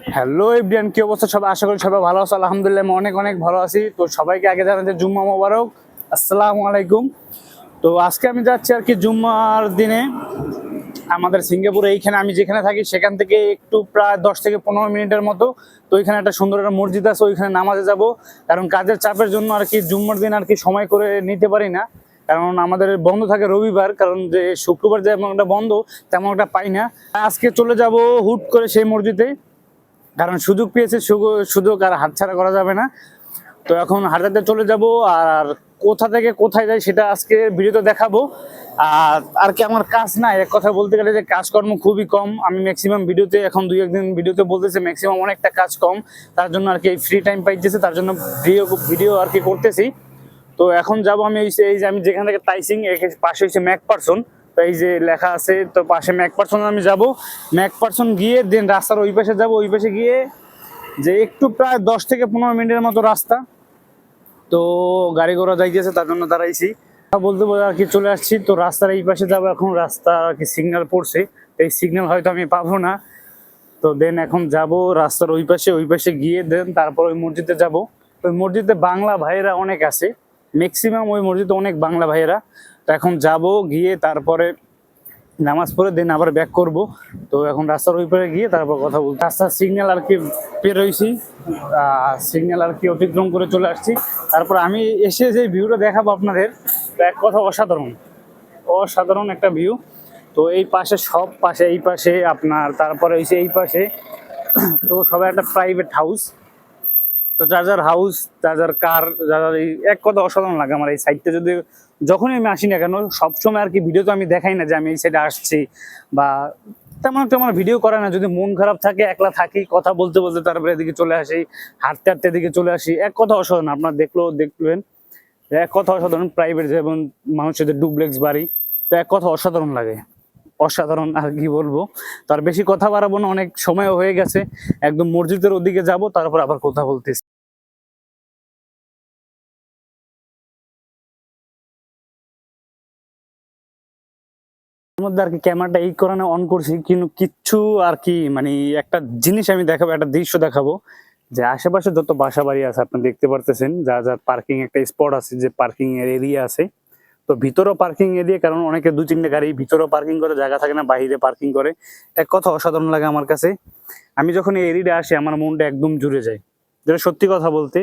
Hello everyone, কি অবস্থা সবাই? আশা করি সবাই ভালো আছো। আলহামদুলিল্লাহ আমি অনেক অনেক ভালো আছি। তো সবাইকে আগে জানাতে জুম্মা মোবারক, আসসালামু আলাইকুম। তো আজকে আমি যাচ্ছি আর কি জুম্মার দিনে আমাদের সিঙ্গাপুরে, এইখানে আমি যেখানে থাকি সেখান থেকে একটু প্রায় 10 থেকে 15 মিনিটের মতো। তো ওইখানে একটা সুন্দর একটা মসজিদ আছে, ওইখানে নামাজে যাব। কারণ কাজের চাপের জন্য আর কি জুম্মার দিন আর কি সময় করে নিতে পারি না, কারণ আমাদের বন্ধ থাকে রবিবার, কারণ যে শুক্রবার যেমন একটা বন্ধ তেমন একটা পাই না। আজকে চলে যাব হুট করে সেই মসজিদে, কারণ সুযোগ পেয়েছে, সুযোগ আর হাতছাড়া করা যাবে না। তো এখন হাঁটাতে চলে যাব, আর কোথা থেকে কোথায় যাই সেটা আজকে ভিডিওতে দেখাবো। আর কি আমার কাজ নাই, এক কথা বলতে গেলে যে কাজকর্ম খুবই কম। আমি ম্যাক্সিমাম ভিডিওতে এখন 2-1 দিন ভিডিওতে বলতেছি ম্যাক্সিমাম অনেকটা কাজ কম, তার জন্য আর কি ফ্রি টাইম পাইতেছে, তার জন্য ভিডিও ভিডিও আর কি করতেছি। তো এখন যাব আমি এই যে আমি যেখান থেকে টাইসিং, পাশে হচ্ছে ম্যাকপারসন। তো এই যে লেখা আছে, তো পাশে ম্যাকপারসন আমি যাব। ম্যাকপারসন গিয়ে দেন রাস্তার ওই পাশে যাব, ওই পাশে গিয়ে যে একটু প্রায় 10 থেকে 15 মিনিটের মতো রাস্তা। তো গাড়ি ঘোড়া যাইতেছে, তার জন্য দাঁড়াইছি। বলতে বলতে আর কি চলে আসছি। তো রাস্তার এই পাশে যাবো, এখন রাস্তা আর কি সিগন্যাল পড়ছে, এই সিগন্যাল হয়তো আমি পাবো না। তো দেন এখন যাব রাস্তার ওই পাশে গিয়ে দেন তারপর ওই মসজিদে যাব। ওই মসজিদে বাংলা ভাইয়েরা অনেক আছে, ম্যাক্সিমাম ওই মসজিদে অনেক বাংলা ভাইয়েরা। তো এখন যাব, গিয়ে তারপরে নামাজ পড়ে দেন আবার ব্যাক করব। তো এখন রাস্তার ওই পারে গিয়ে তারপর কথা বলতে, রাস্তার সিগন্যাল আর কি পের হয়েছি, সিগন্যাল আর কি অতিক্রম করে চলে আসছি। তারপর আমি এসে যে ভিউটা দেখাবো আপনাদের, তো এক কথা অসাধারণ, অসাধারণ একটা ভিউ। তো এই পাশে সব পাশে, এই পাশে আপনার, তারপরে হয়েছে এই পাশে, তো সবাই একটা প্রাইভেট হাউস। তো যার যার হাউস, যার যার কার, যার যার, এই এক কথা অসাধারণ লাগে আমার এই সাইডটা। যদি যখনই আমি আসি না কেন, সবসময় আর কি ভিডিও তো আমি দেখাই না যে আমি এই সাইডে আসছি, বা তেমন একটা আমার ভিডিও করে না। যদি মন খারাপ থাকে, একলা থাকি, কথা বলতে বলতে তারপরে এদিকে চলে আসি, হাঁটতে হাঁটতে এদিকে চলে আসি। এক কথা অসাধারণ, আপনার দেখবেন এক কথা অসাধারণ। প্রাইভেট যেমন মানুষের ডুপ্লেক্স বাড়ি, তো এক কথা অসাধারণ লাগে, অসাধারণ। আর কি বলবো, তার বেশি কথা বাড়াবো না, অনেক সময় হয়ে গেছে। একদম মসজিদের ওদিকে যাব, তারপর আবার কথা বলতেছি। মধ্যে আর কি ক্যামেরাটা এই কারণে অন করছি, কিন্তু কিচ্ছু আর কি মানে একটা জিনিস আমি দেখাবো, একটা দৃশ্য দেখাবো। যে আশেপাশে যত বাসা বাড়ি আছে আপনি দেখতে পারতেছেন, যা যা পার্কিং একটা স্পট আছে, যে পার্কিং এর এরিয়া আছে। তো ভিতরেও পার্কিং এরিয়া, কারণ অনেকে 2-3টে গাড়ি ভিতরেও পার্কিং করে, জায়গা থাকে না, বাইরে পার্কিং করে। এক কথা অসাধারণ লাগে আমার কাছে। আমি যখন এই এরিয়াটা আসি আমার মনটা একদম জুড়ে যায়, যেটা সত্যি কথা বলতে।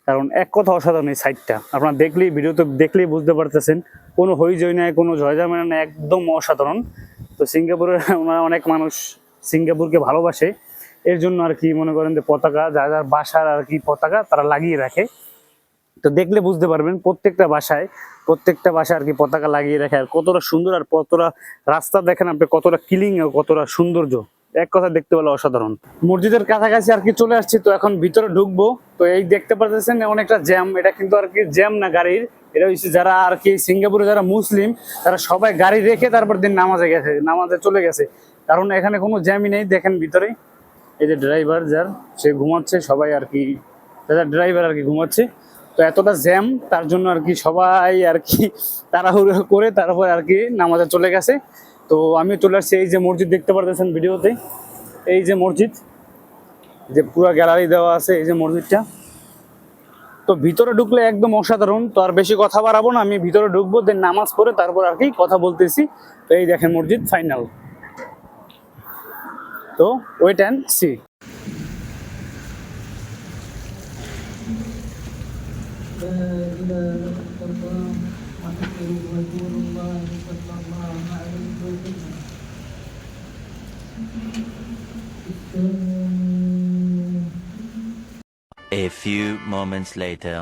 কারণ এক কথা অসাধারণ এই সাইডটা, আপনারা দেখলেই, ভিডিওতে দেখলেই বুঝতে পারতেছেন, কোনো হইচই নাই, কোনো ঝয়ঝামেলা নাই, একদম অসাধারণ। তো সিঙ্গাপুরের ওনারা অনেক মানুষ সিঙ্গাপুরকে ভালোবাসে, এর জন্য আর কি মনে করেন যে পতাকা, যার যার বাসার আর কি পতাকা তারা লাগিয়ে রাখে। তো দেখলে বুঝতে পারবেন প্রত্যেকটা বাসায় আর কি পতাকা লাগিয়ে রাখে। আর কতটা সুন্দর, আর কতটা রাস্তা দেখেন আপনি, কতটা ক্লিন, কতটা সৌন্দর্য, এক কথা দেখতে পেলে অসাধারণ। মসজিদের কাছাকাছি আর কি চলে আসছি, তো এখন ভিতরে ঢুকবো। তো এই দেখতে পাচ্ছেন অনেকটা জ্যাম, এটা কিন্তু আর কি জ্যাম না গাড়ির, এটা হচ্ছে যারা আর কি সিঙ্গাপুরে যারা মুসলিম, তারা সবাই গাড়ি রেখে তারপর দিন নামাজে চলে গেছে, কারণ এখানে কোনো জ্যামই নেই। দেখেন ভিতরে এই যে ড্রাইভার যার, সে ঘুমাচ্ছে, সবাই আর কি যারা ড্রাইভার আর কি ঘুমাচ্ছে। তো এতটা জ্যাম, তার জন্য আর কি সবাই আর কি তাড়াহুড়ো করে তারপর আর কি নামাজে চলে গেছে। তো আমি চলে আসছি, এই যে মসজিদ দেখতে পারতেছেন ভিডিওতে, এই যে মসজিদ, যে পুরো গ্যালারি দেওয়া আছে, এই যে মসজিদটা। তো ভিতরে ঢুকলে একদম অসাধারণ। তো আর বেশি কথা বাড়াবো না, আমি ভিতরে ঢুকবো, দেন নামাজ পড়ে তারপর আর কি কথা বলতেছি। তো এই দেখেন মসজিদ ফাইনাল। তো wait and see. A few moments later.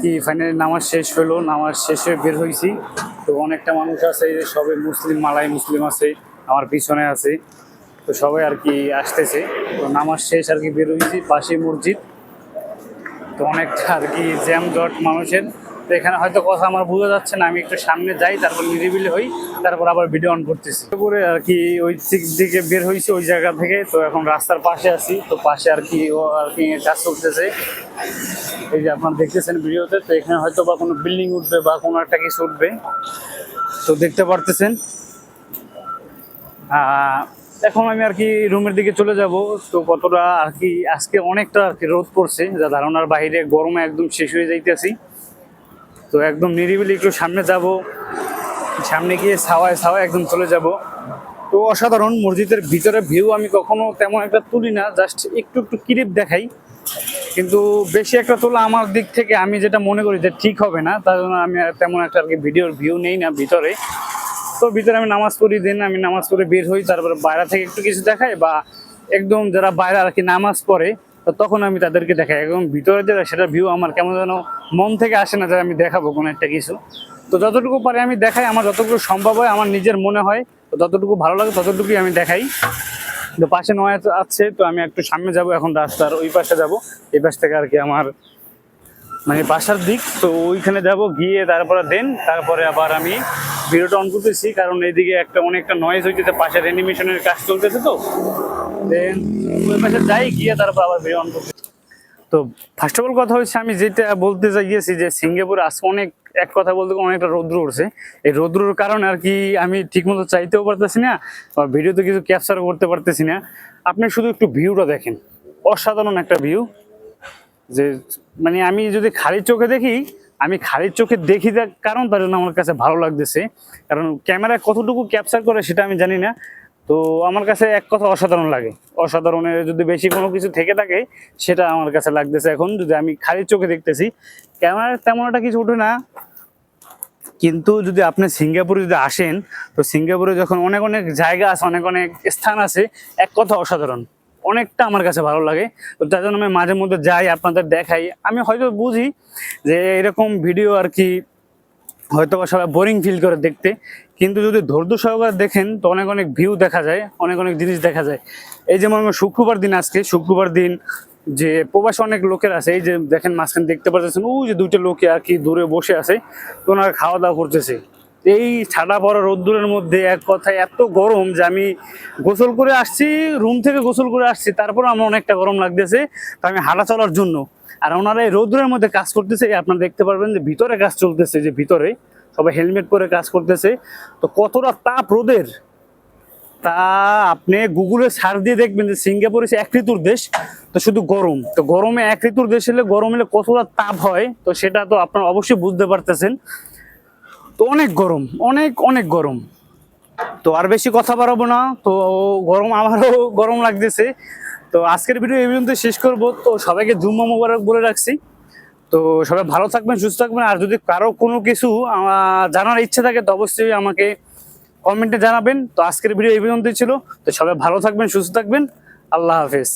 কি ফাইনালি নামাজ শেষ হলো, নামাজ শেষে বের হয়েছি। তো অনেকটা মানুষ আছে, এই যে সবাই মুসলিম, মালাই মুসলিম আছে, আমার পিছনে আছে। তো সবাই আর কি আসতেছে। তো নামাজ শেষ আর কি বের হয়েছি, পাশে মসজিদ। তো অনেকটা আর কি জ্যাম জট মানুষের। তো তো এখানে হয়তো কথা আমার বোঝা যাচ্ছে না, আমি একটু সামনে যাই, তারপর নিরিবিলি হই, তারপর আবার ভিডিও অন করতেছি। তারপরে আর কি ওই দিক দিকে বের হয়েছি ওই জায়গা থেকে, তো এখন রাস্তার পাশে আছি, তো পাশে আর কি ও আর কি কাজ চলতেছে, এই যে আপনারা দেখতেছেন ভিডিওতে। তো এখানে হয়তো বা কোনো বিল্ডিং উঠবে বা কোনো একটা কিছু উঠবে, তো দেখতে পারতেছেন। এখন আমি আর কি রুমের দিকে চলে যাব। তো কতটা আর কি আজকে অনেকটা আর কি রোদ পড়ছে, যা ধারণার বাইরে, গরমে একদম শেষ হয়ে যাইতেছি। তো একদম নিরিবিলি একটু সামনে যাব, সামনে গিয়ে ছাওয়ায় ছাওয়ায় একদম চলে যাব। তো অসাধারণ মসজিদের ভিতরে ভিউ আমি কখনো তেমন একটা তুলি না, জাস্ট একটু একটু ক্লিপ দেখাই, কিন্তু বেশি একটা তোলা আমার দিক থেকে আমি যেটা মনে করি যে ঠিক হবে না, তার জন্য আমি আর তেমন একটা আর কি ভিডিওর ভিউ নেই না ভিতরে। তো ভিতরে আমি নামাজ পড়ি, দিন আমি নামাজ পড়ে বের হই, তারপরে বাইরে থেকে একটু কিছু দেখাই, বা একদম যারা বাইরে আর কি নামাজ পড়ে তো তখন আমি তাদেরকে দেখাই। একদম ভিতরে যেটা সেটা ভিউ আমার কেমন যেন মন থেকে আসে না যে আমি দেখাবো কোনো একটা কিছু। তো যতটুকু পারি আমি দেখাই, আমার যতটুকু সম্ভব হয়, আমার নিজের মনে হয়, তো যতটুকু ভালো লাগে ততটুকুই আমি দেখাই। তো পাশে নয় আছে, তো আমি একটু সামনে যাব, এখন রাস্তার ওই পাশে যাব, এই পাশ থেকে আর কি আমার মানে বাসার দিক। তো ওইখানে যাব, গিয়ে তারপরে আবার আমি ভিডিওটা অন করতেছি, কারণ এইদিকে একটা অনেকটা নয়েজ হইতেছে, পাশে অ্যানিমেশনের কাজ চলতেছে। তো দেন ওই পাশে যাই, গিয়ে তারপর আবার ভিডিও অন করতেছি। তো ফার্স্ট অফ অল কথা হচ্ছে, আমি যেটা বলতে চাইছি যে সিঙ্গাপুরে আজকে অনেক, এক কথা বলতে অনেকটা রৌদ্র উঠছে। এই রৌদ্রের কারণে আর কি আমি ঠিকমতো চাইতেও পারতেছি না, বা ভিডিওতে কিছু ক্যাপচার করতে পারতেছি না। আপনি শুধু একটু ভিউটা দেখেন, অসাধারণ একটা ভিউ। যে মানে আমি যদি খালি চোখে দেখি, আমি খালি চোখে দেখি যার কারণ তার জন্য আমার কাছে ভালো লাগতেছে, কারণ ক্যামেরায় কতটুকু ক্যাপচার করে সেটা আমি জানি না। তো আমার কাছে এক কথা অসাধারণ লাগে, অসাধারণের যদি বেশি কোনো কিছু থেকে থাকে সেটা আমার কাছে লাগতেছে এখন, যদি আমি খালি চোখে দেখতেছি। ক্যামেরায় তেমন একটা কিছু ওঠে না, কিন্তু যদি আপনি সিঙ্গাপুরে যদি আসেন, তো সিঙ্গাপুরে যখন অনেক অনেক জায়গা আছে, অনেক অনেক স্থান আছে, এক কথা অসাধারণ, অনেকটা আমার কাছে ভালো লাগে। তো তার জন্য আমি মাঝে মধ্যে যাই, আপনাদের দেখাই। আমি হয়তো বুঝি যে এরকম ভিডিও আর কি হয়তো বা সবাই বোরিং ফিল করে দেখতে, কিন্তু যদি ধৈর্য সহকারে দেখেন তো অনেক অনেক ভিউ দেখা যায়, অনেক অনেক জিনিস দেখা যায়। এই যে মনে করেন শুক্রবার দিন, আজকে শুক্রবার দিন, যে প্রবাসী অনেক লোকের আছে, এই যে দেখেন মাঝখানে দেখতে পাচ্ছেন ওই যে দুইটা লোকে আর কি দূরে বসে আছে, তো ওনারা খাওয়া দাওয়া করতেছে। এই ছাড়া পড়া রোদ্দুরের মধ্যে এক কথায় এত গরম যে আমি গোসল করে আসছি, রুম থেকে গোসল করে আসছি, তারপর আমার অনেকটা গরম লাগতেছে। তো আমি হাঁটা চলার জন্য, আর ওনারা এই রোদ্দুরের মধ্যে কাজ করতেছে, আপনারা দেখতে পারবেন যে ভিতরে কাজ চলতেছে, যে ভিতরে সবাই হেলমেট পরে কাজ করতেছে। তো কতটা তাপ রোদের, তা আপনি গুগলে সার্চ দিয়ে দেখবেন যে সিঙ্গাপুর হচ্ছে এক ঋতুর দেশ, তো শুধু গরম, তো গরমে এক ঋতুর দেশ হলে গরম হলে কতটা তাপ হয়, তো সেটা তো আপনারা অবশ্যই বুঝতে পারতেছেন। তো অনেক গরম, অনেক অনেক গরম। তো আর বেশি কথা বাড়াবো না, তো গরম, আমারও গরম লাগতেছে। তো আজকের ভিডিও এই পর্যন্ত শেষ করব। তো সবাইকে জুম্মা মোবারক বলে রাখছি। তো সবাই ভালো থাকবেন, সুস্থ থাকবেন। আর যদি কারো কোনো কিছু জানার ইচ্ছা থাকে তো অবশ্যই আমাকে কমেন্টে জানাবেন। তো আজকের ভিডিও এই পর্যন্তই ছিল। তো সবাই ভালো থাকবেন, সুস্থ থাকবেন। আল্লাহ হাফেজ।